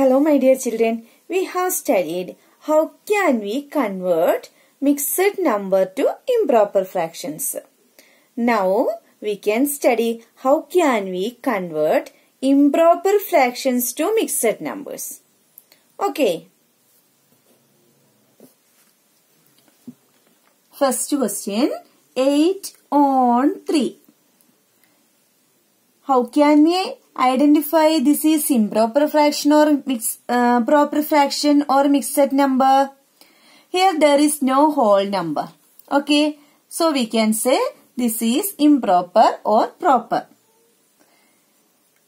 Hello my dear children, we have studied how can we convert mixed number to improper fractions. Now we can study how can we convert improper fractions to mixed numbers. Okay. First question, 8 on 3. How can we identify this is improper fraction or proper fraction or mixed number? Here there is no whole number. Okay. So we can say this is improper or proper.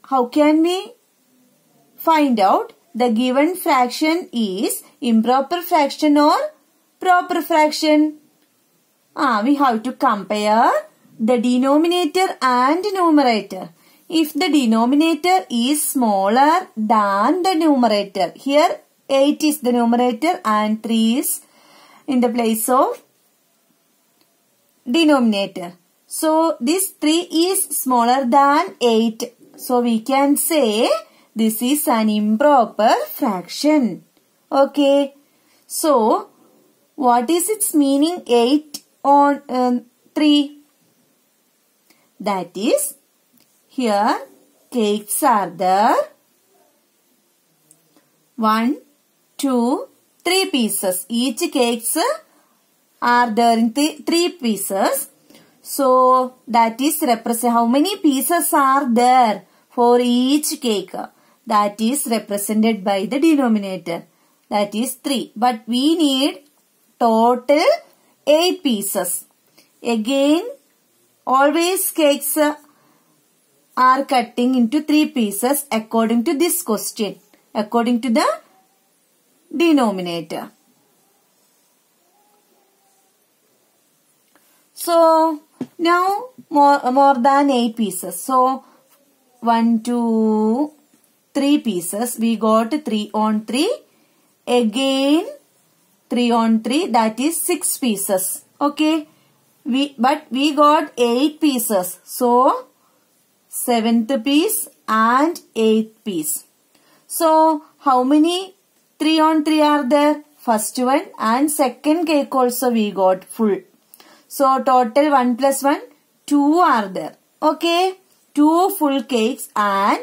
How can we find out the given fraction is improper fraction or proper fraction? We have to compare the denominator and numerator. If the denominator is smaller than the numerator, here 8 is the numerator and 3 is in the place of denominator. So this 3 is smaller than 8. So we can say this is an improper fraction. Okay. So what is its meaning 8 on 3? That is, here cakes are there. 1, 2, 3 pieces. Each cakes are there in 3 pieces. So that is represent how many pieces are there for each cake. That is represented by the denominator. That is 3. But we need total 8 pieces. Again, always cakes are cutting into 3 pieces according to this question, according to the denominator. So now more than 8 pieces. So 1, 2, 3 pieces. We got 3 on 3. Again 3 on 3, that is 6 pieces. Okay. But we got 8 pieces. So 7th piece and 8th piece. So how many 3 on 3 are there? First one and second cake also we got full. So total 1 plus 1, 2 are there. Okay. 2 full cakes, and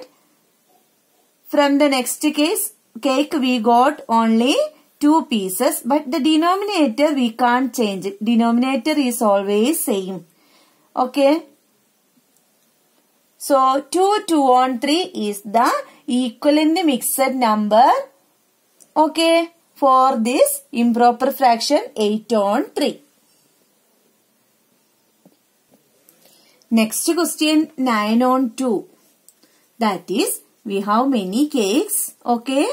from the next cake we got only 2 pieces, but the denominator we can't change it. Denominator is always same. Okay. So 2 on 3 is the equivalent mixed number. Okay. For this improper fraction 8 on 3. Next question, 9 on 2. That is, we have many cakes. Okay.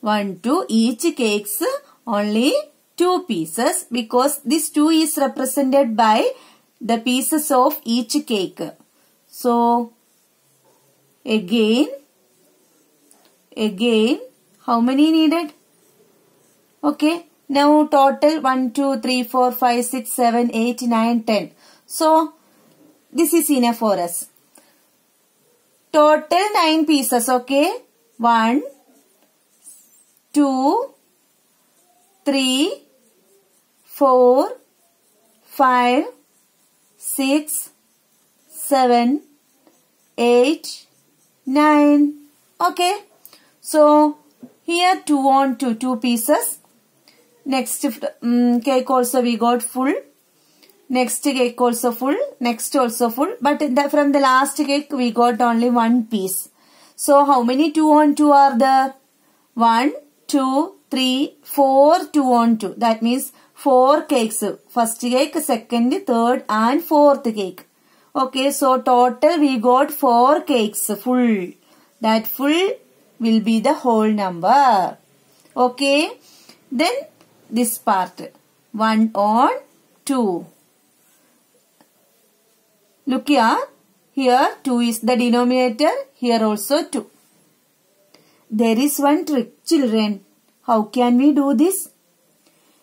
1, 2, each cakes only 2 pieces, because this 2 is represented by the pieces of each cake. So again, how many needed? Okay. Now total 1, 2, 3, 4, 5, 6, 7, 8, 9, 10. So this is enough for us. Total 9 pieces. Okay. 1, 2, 3, 4, 5, 6, 7, 8, 9. Okay. So here 2 on 2, 2 pieces. Next cake also we got full. Next cake also full. Next also full. But from the last cake we got only 1 piece. So how many 2 on 2 are there? 1, 2, 3, 4 2 on 2. That means 4 cakes. First cake, second, third and fourth cake. Okay, so total we got 4 cakes full. That full will be the whole number. Okay. Then this part. 1 on 2. Look here. Here 2 is the denominator. Here also 2. There is one trick, children. How can we do this?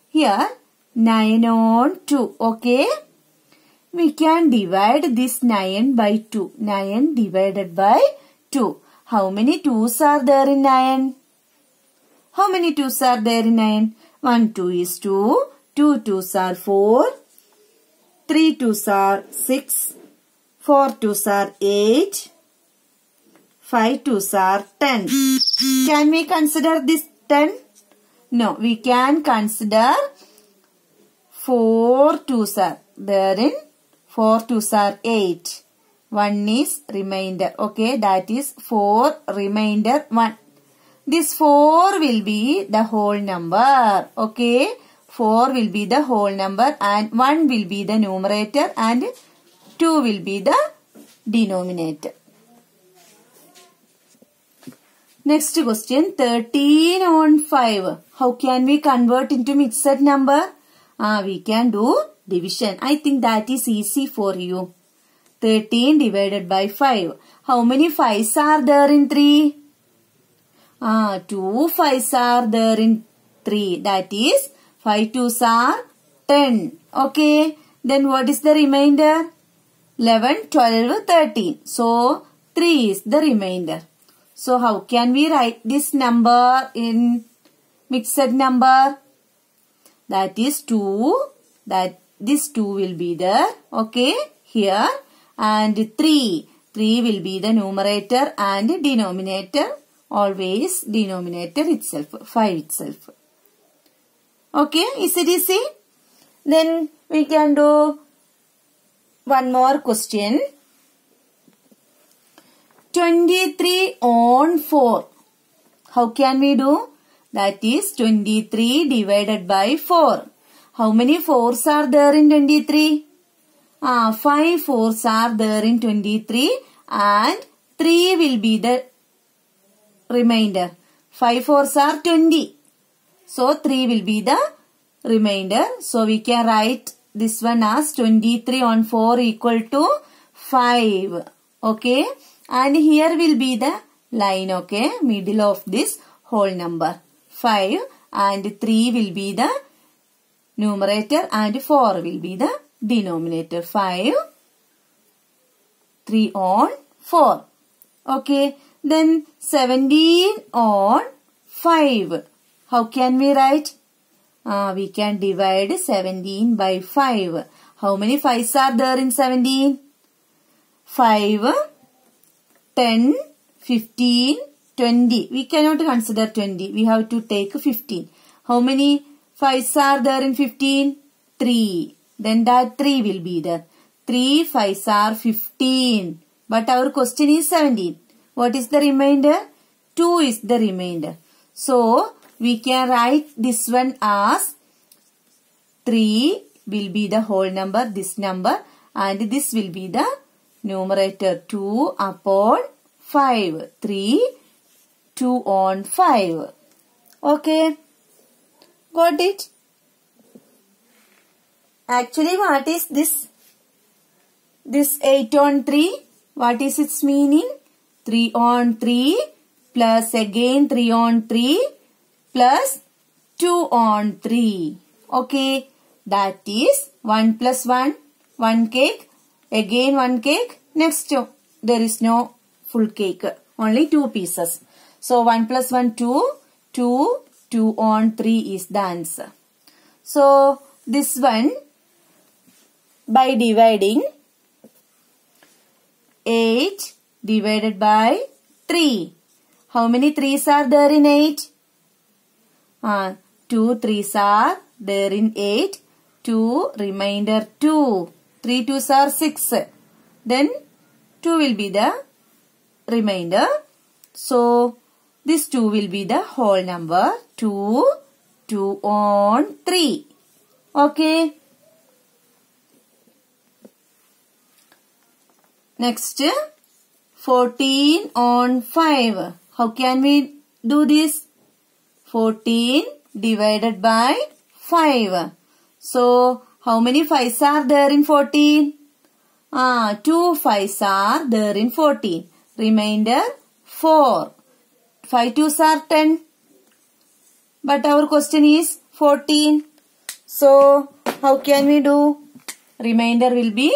Here 9 on 2. Okay. We can divide this 9 by 2. 9 divided by 2. How many 2's are there in 9? How many 2's are there in 9? 1 2 is 2. 2 2's are 4. 3 2's are 6. 4 2's are 8. 5 2's are 10. Can we consider this 10? No, we can consider 4 2's are there in 4 2's are 8. 1 is remainder. Okay, that is 4 remainder 1. This 4 will be the whole number. Okay, 4 will be the whole number and 1 will be the numerator and 2 will be the denominator. Next question, 13 on 5. How can we convert into mixed number? We can do division. I think that is easy for you. 13 divided by 5. How many 5's are there in 3? 2 5's are there in 3. That is 5 2's are 10. Okay. Then what is the remainder? 11, 12, 13. So 3 is the remainder. So how can we write this number in mixed number? That is 2. This 2 will be there. Okay. Here. And 3. 3 will be the numerator and denominator. Always denominator itself. 5 itself. Okay. Is it easy? Then we can do one more question. 23 on 4. How can we do? That is 23 divided by 4. How many 4's are there in 23? 5 4's are there in 23 and 3 will be the remainder. 5 4's are 20. So 3 will be the remainder. So we can write this one as 23 on 4 equal to 5. Okay. And here will be the line. Okay. Middle of this whole number. 5 and 3 will be the numerator and 4 will be the denominator. 5, 3 on 4. Okay. Then 17 on 5. How can we write? We can divide 17 by 5. How many 5's are there in 17? 5, 10, 15, 20. We cannot consider 20. We have to take 15. How many 5's are there in 15? 3. Then that 3 will be there. 3 5's are 15. But our question is 17. What is the remainder? 2 is the remainder. So, we can write this one as 3 will be the whole number, this number. And this will be the numerator 2 upon 5. 3, 2 on 5. Okay. Got it? Actually, what is this? This 8 on 3. What is its meaning? 3 on 3 plus again 3 on 3 plus 2 on 3. Okay. That is 1 plus 1. 1 cake. Again 1 cake. Next, there is no full cake. Only 2 pieces. So 1 plus 1, 2. 2. 2 on 3 is the answer. So this one, by dividing 8 divided by 3. How many 3's are there in 8? 2 3's are there in 8. 2 remainder 2. 3 2's are 6. Then 2 will be the remainder. So this 2 will be the whole number. 2, 2 on 3. Okay. Next, 14 on 5. How can we do this? 14 divided by 5. So, how many 5's are there in 14? 2 5's are there in 14. Remainder 4. 5 2's are 10. But our question is 14. So, how can we do? Remainder will be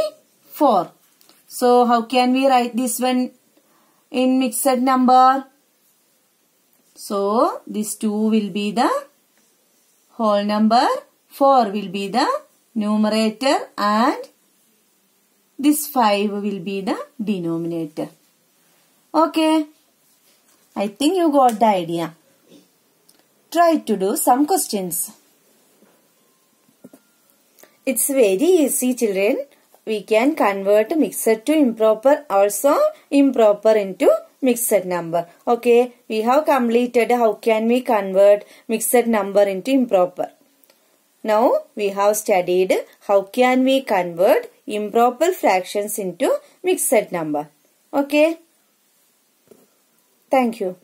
4. So, how can we write this one in mixed number? So this 2 will be the whole number, 4 will be the numerator, and this 5 will be the denominator. Okay. I think you got the idea. Try to do some questions. It's very easy, children. We can convert mixed to improper, also improper into mixed number. Okay, we have completed how can we convert mixed number into improper. Now we have studied how can we convert improper fractions into mixed number. Okay. Thank you.